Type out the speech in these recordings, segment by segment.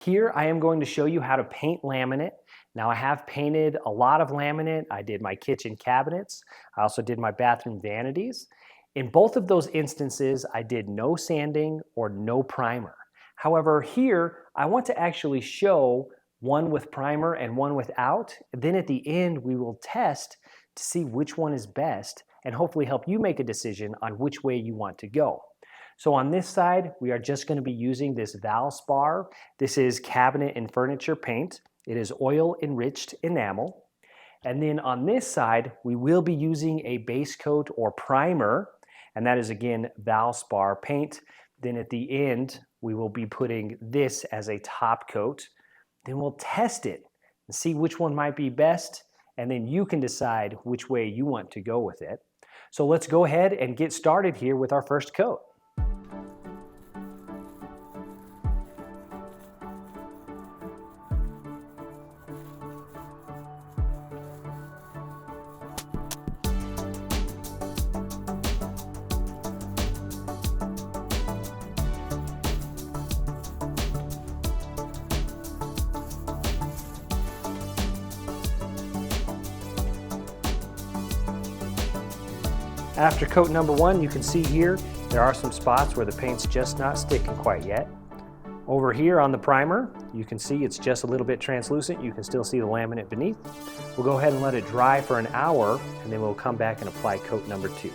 Here I am going to show you how to paint laminate. Now I have painted a lot of laminate. I did my kitchen cabinets. I also did my bathroom vanities. In both of those instances, I did no sanding or no primer. However, here I want to actually show one with primer and one without. Then at the end, we will test to see which one is best and hopefully help you make a decision on which way you want to go. So on this side, we are just going to be using this Valspar. This is cabinet and furniture paint. It is oil enriched enamel. And then on this side, we will be using a base coat or primer, and that is again Valspar paint. Then at the end, we will be putting this as a top coat. Then we'll test it and see which one might be best, and then you can decide which way you want to go with it. So let's go ahead and get started here with our first coat. After coat number one, you can see here, there are some spots where the paint's just not sticking quite yet. Over here on the primer, you can see it's just a little bit translucent. You can still see the laminate beneath. We'll go ahead and let it dry for an hour, and then we'll come back and apply coat number two.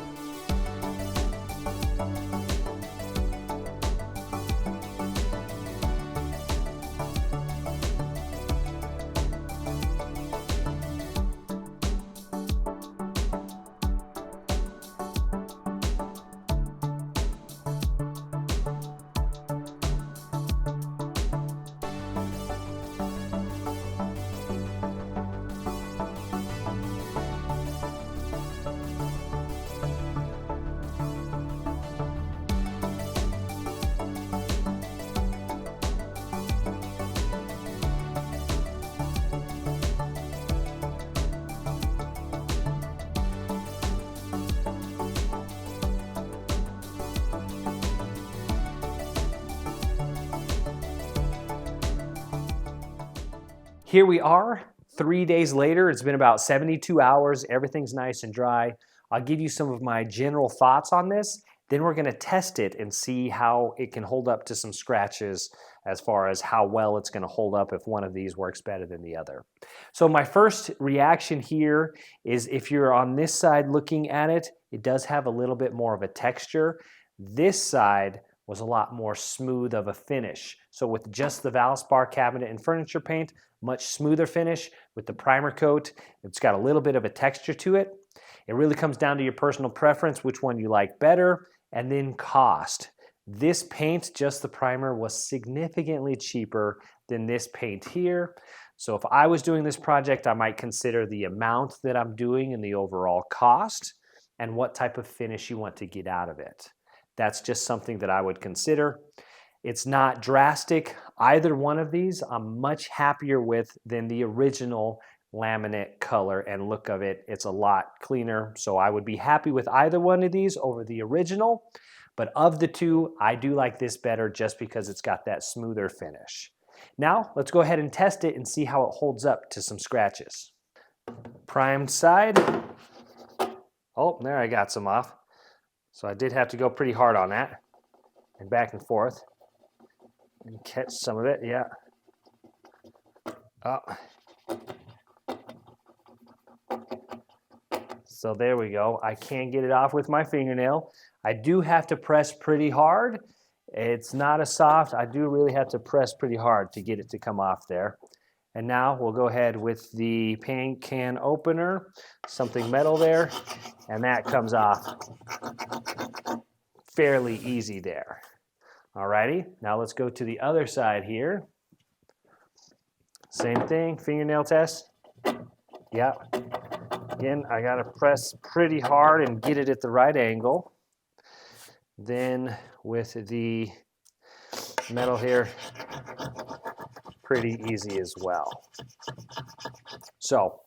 Here we are, 3 days later. It's been about 72 hours. Everything's nice and dry. I'll give you some of my general thoughts on this. Then we're going to test it and see how it can hold up to some scratches as far as how well it's going to hold up if one of these works better than the other. So my first reaction here is if you're on this side looking at it, it does have a little bit more of a texture. This side was a lot more smooth of a finish. So with just the Valspar cabinet and furniture paint, much smoother finish. With the primer coat, it's got a little bit of a texture to it. It really comes down to your personal preference, which one you like better, and then cost. This paint, just the primer, was significantly cheaper than this paint here. So if I was doing this project, I might consider the amount that I'm doing and the overall cost and what type of finish you want to get out of it. That's just something that I would consider. It's not drastic. Either one of these I'm much happier with than the original laminate color and look of it. It's a lot cleaner, so I would be happy with either one of these over the original. But of the two, I do like this better just because it's got that smoother finish. Now, let's go ahead and test it and see how it holds up to some scratches. Primed side. Oh, there I got some off. So I did have to go pretty hard on that and back and forth and catch some of it, yeah. Oh. So there we go. I can get it off with my fingernail. I do have to press pretty hard. It's not a soft. I do really have to press pretty hard to get it to come off there. And now we'll go ahead with the paint can opener, something metal there, and that comes off fairly easy there. Alrighty, now let's go to the other side here. Same thing, fingernail test. Yeah. Again, I gotta press pretty hard and get it at the right angle. Then with the metal here, pretty easy as well. So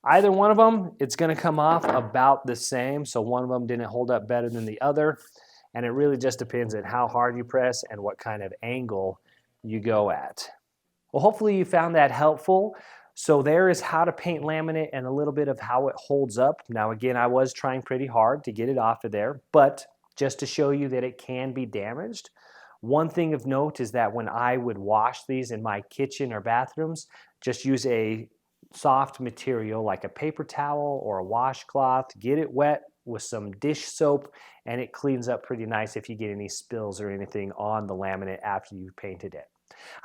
either one of them, it's going to come off about the same. So one of them didn't hold up better than the other. And it really just depends on how hard you press and what kind of angle you go at. Well, hopefully you found that helpful. So there is how to paint laminate and a little bit of how it holds up. Now again, I was trying pretty hard to get it off of there, but just to show you that it can be damaged. One thing of note is that when I would wash these in my kitchen or bathrooms, just use a soft material like a paper towel or a washcloth, get it wet with some dish soap, and it cleans up pretty nice if you get any spills or anything on the laminate after you've painted it.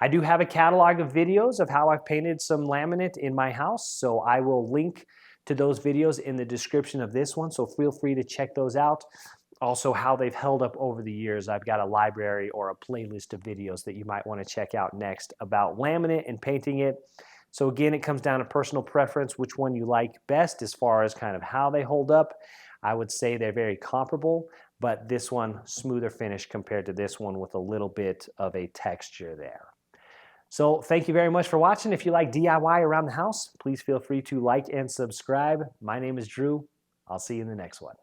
I do have a catalog of videos of how I've painted some laminate in my house, so I will link to those videos in the description of this one, so feel free to check those out. Also, how they've held up over the years. I've got a library or a playlist of videos that you might want to check out next about laminate and painting it. So again, it comes down to personal preference, which one you like best as far as kind of how they hold up. I would say they're very comparable, but this one smoother finish compared to this one with a little bit of a texture there. So thank you very much for watching. If you like DIY around the house, please feel free to like and subscribe. My name is Drew. I'll see you in the next one.